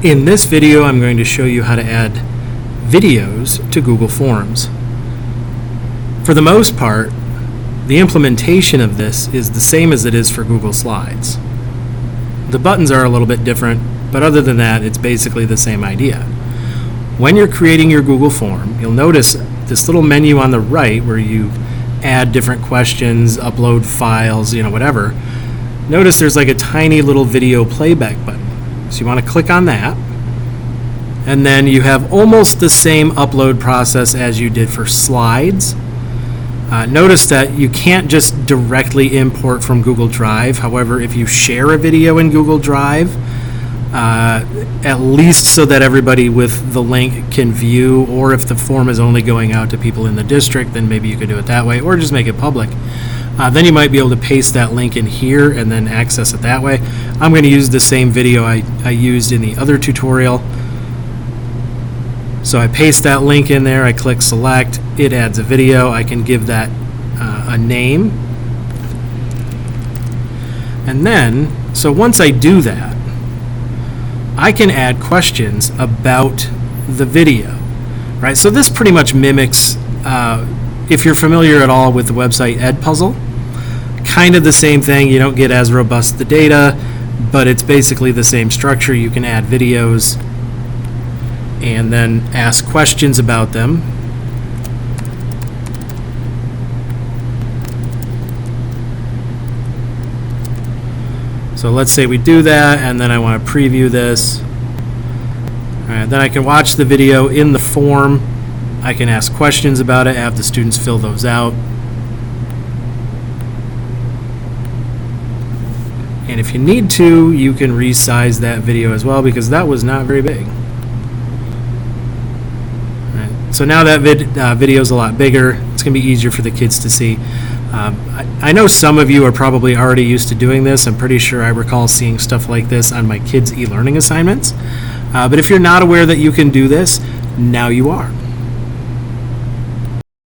In this video, I'm going to show you how to add videos to Google Forms. For the most part, the implementation of this is the same as it is for Google Slides. The buttons are a little bit different, but other than that, it's basically the same idea. When you're creating your Google form, you'll notice this little menu on the right where you add different questions, upload files, whatever. Notice there's like a tiny little video playback button. So you want to click on that, and then you have almost the same upload process as you did for Slides. Notice that you can't just directly import from Google Drive. However, if you share a video in Google Drive, at least so that everybody with the link can view, or if the form is only going out to people in the district, then maybe you could do it that way, or just make it public. Then you might be able to paste that link in here and then access it that way. I'm going to use the same video I used in the other tutorial. So I paste that link in there, I click select, it adds a video, I can give that a name. And then, so once I do that, I can add questions about the video, right? So this pretty much mimics, if you're familiar at all with the website Edpuzzle, kind of the same thing. You don't get as robust the data, but it's basically the same structure. You can add videos and then ask questions about them. So let's say we do that, and then I want to preview this. All right, then I can watch the video in the form. I can ask questions about it, have the students fill those out. And if you need to, you can resize that video as well, because that was not very big. All right, so now that video is a lot bigger. It's going to be easier for the kids to see. I know some of you are probably already used to doing this. I'm pretty sure I recall seeing stuff like this on my kids' e-learning assignments. But if you're not aware that you can do this, now you are.